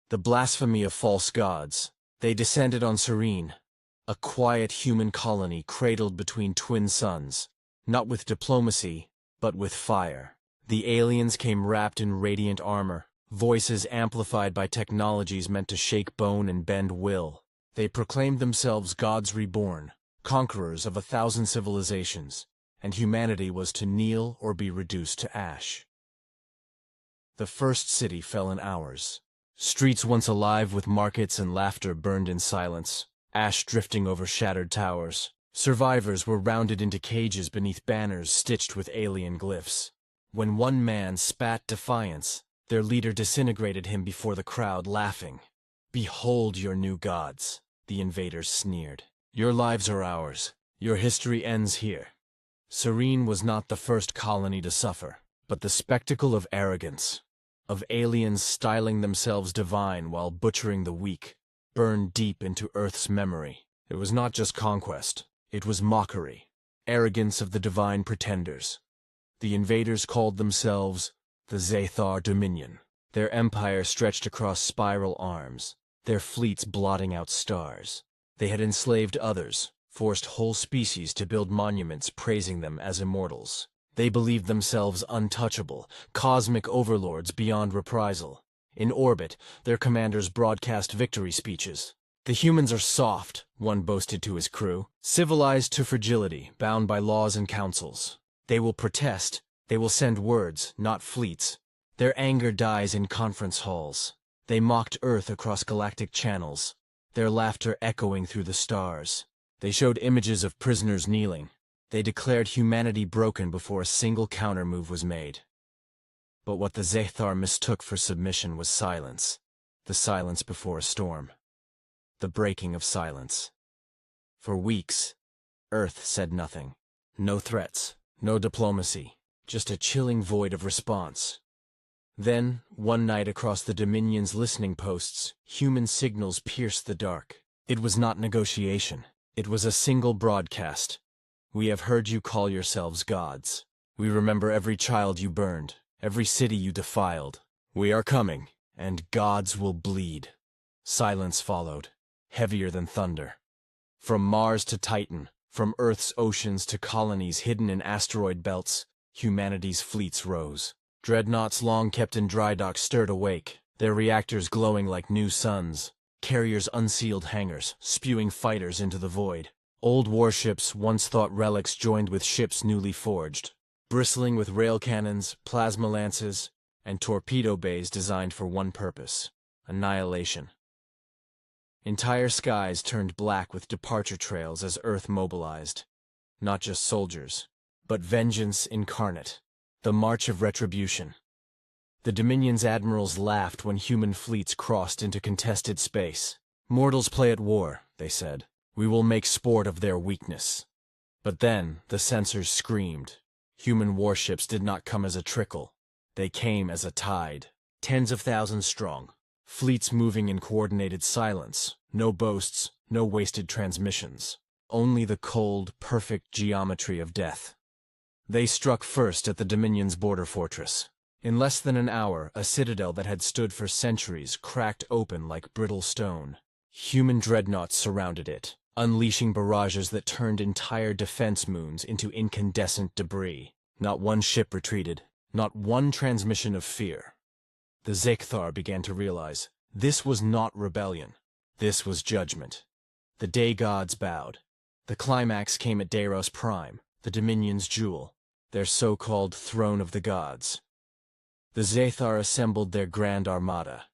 The blasphemy of false gods. They descended on Serene, a quiet human colony cradled between twin suns, not with diplomacy, but with fire. The aliens came wrapped in radiant armor, voices amplified by technologies meant to shake bone and bend will. They proclaimed themselves gods reborn, conquerors of 1,000 civilizations, and humanity was to kneel or be reduced to ash. The first city fell in hours. Streets once alive with markets and laughter burned in silence, ash drifting over shattered towers. Survivors were rounded into cages beneath banners stitched with alien glyphs. When one man spat defiance, their leader disintegrated him before the crowd, laughing. "Behold your new gods," the invaders sneered. "Your lives are ours. Your history ends here." Serene was not the first colony to suffer, but the spectacle of arrogance, of aliens styling themselves divine while butchering the weak, burned deep into Earth's memory. It was not just conquest, it was mockery, arrogance of the divine pretenders. The invaders called themselves the Zathar Dominion. Their empire stretched across spiral arms, their fleets blotting out stars. They had enslaved others, forced whole species to build monuments praising them as immortals. They believed themselves untouchable, cosmic overlords beyond reprisal. In orbit, their commanders broadcast victory speeches. "The humans are soft," one boasted to his crew, "civilized to fragility, bound by laws and councils. They will protest, they will send words, not fleets. Their anger dies in conference halls. They mocked Earth across galactic channels, their laughter echoing through the stars. They showed images of prisoners kneeling. They declared humanity broken before a single counter-move was made. But what the Zathar mistook for submission was silence. The silence before a storm. The breaking of silence. For weeks, Earth said nothing. No threats, no diplomacy, just a chilling void of response. Then, one night across the Dominion's listening posts, human signals pierced the dark. It was not negotiation. It was a single broadcast. "We have heard you call yourselves gods. We remember every child you burned, every city you defiled. We are coming, and gods will bleed." Silence followed, heavier than thunder. From Mars to Titan, from Earth's oceans to colonies hidden in asteroid belts, humanity's fleets rose. Dreadnoughts long kept in dry dock stirred awake, their reactors glowing like new suns. Carriers unsealed hangars, spewing fighters into the void. Old warships, once thought relics, joined with ships newly forged, bristling with rail cannons, plasma lances, and torpedo bays designed for one purpose: annihilation. Entire skies turned black with departure trails as Earth mobilized. Not just soldiers, but vengeance incarnate. The march of retribution. The Dominion's admirals laughed when human fleets crossed into contested space. "Mortals play at war," they said. "We will make sport of their weakness." But then, the censors screamed. Human warships did not come as a trickle. They came as a tide. Tens of thousands strong. Fleets moving in coordinated silence. No boasts, no wasted transmissions. Only the cold, perfect geometry of death. They struck first at the Dominion's border fortress. In less than an hour, a citadel that had stood for centuries cracked open like brittle stone. Human dreadnoughts surrounded it, unleashing barrages that turned entire defense moons into incandescent debris. Not one ship retreated, not one transmission of fear. The Zathar began to realize this was not rebellion. This was judgment. The day gods bowed. The climax came at Deiros Prime, the Dominion's jewel, their so-called throne of the gods. The Zathar assembled their grand armada,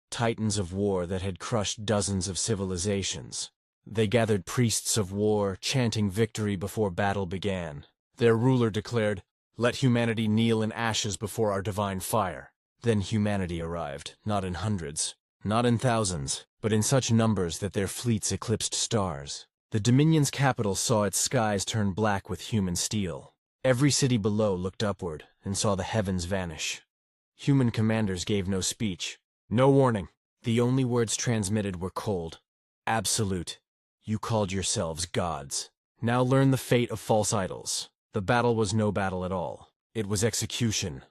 titans of war that had crushed dozens of civilizations. They gathered priests of war, chanting victory before battle began. Their ruler declared, "Let humanity kneel in ashes before our divine fire." Then humanity arrived, not in hundreds, not in thousands, but in such numbers that their fleets eclipsed stars. The Dominion's capital saw its skies turn black with human steel. Every city below looked upward and saw the heavens vanish. Human commanders gave no speech, no warning. The only words transmitted were cold, absolute. "You called yourselves gods. Now learn the fate of false idols." The battle was no battle at all. It was execution.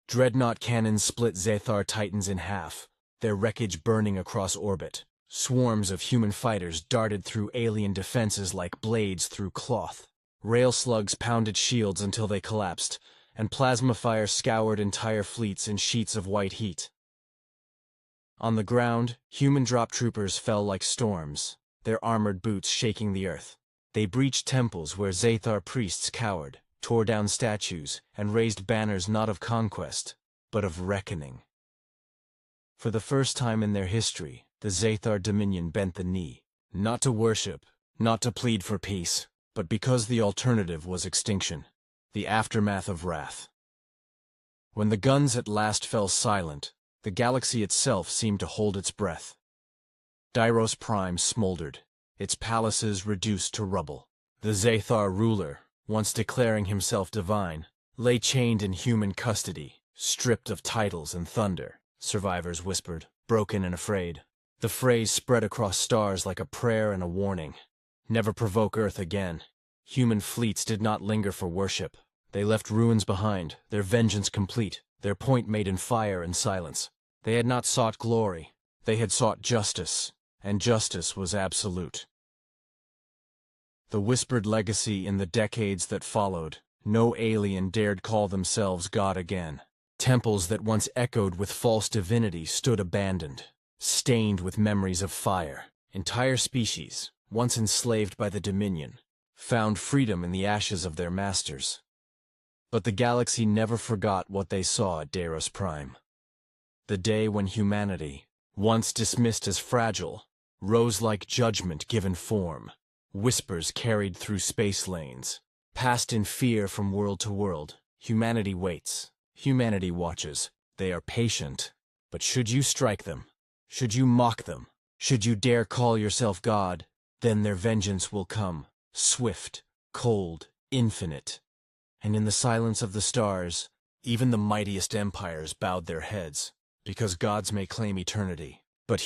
Dreadnought cannons split Zathar titans in half. their wreckage burning across orbit. Swarms of human fighters darted through alien defenses like blades through cloth. Rail slugs pounded shields until they collapsed, and plasma fire scoured entire fleets in sheets of white heat. On the ground, human drop troopers fell like storms, their armored boots shaking the earth. They breached temples where Zathar priests cowered, tore down statues, and raised banners not of conquest, but of reckoning. For the first time in their history, the Zathar Dominion bent the knee, not to worship, not to plead for peace, but because the alternative was extinction, the aftermath of wrath. When the guns at last fell silent, the galaxy itself seemed to hold its breath. Dairos Prime smoldered, its palaces reduced to rubble. The Zathar ruler, once declaring himself divine, lay chained in human custody, stripped of titles and thunder, survivors whispered, broken and afraid. The phrase spread across stars like a prayer and a warning. Never provoke Earth again. Human fleets did not linger for worship. They left ruins behind, their vengeance complete, their point made in fire and silence. They had not sought glory. They had sought justice, and justice was absolute. The whispered legacy in the decades that followed, no alien dared call themselves God again. Temples that once echoed with false divinity stood abandoned, stained with memories of fire. Entire species, once enslaved by the Dominion, found freedom in the ashes of their masters. But the galaxy never forgot what they saw at Dairos Prime. The day when humanity, once dismissed as fragile, rose like judgment given form. Whispers carried through space lanes. Passed in fear from world to world, humanity waits. Humanity watches. They are patient. But should you strike them, should you mock them, should you dare call yourself God, then their vengeance will come, swift, cold, infinite. And in the silence of the stars, even the mightiest empires bowed their heads, because gods may claim eternity, but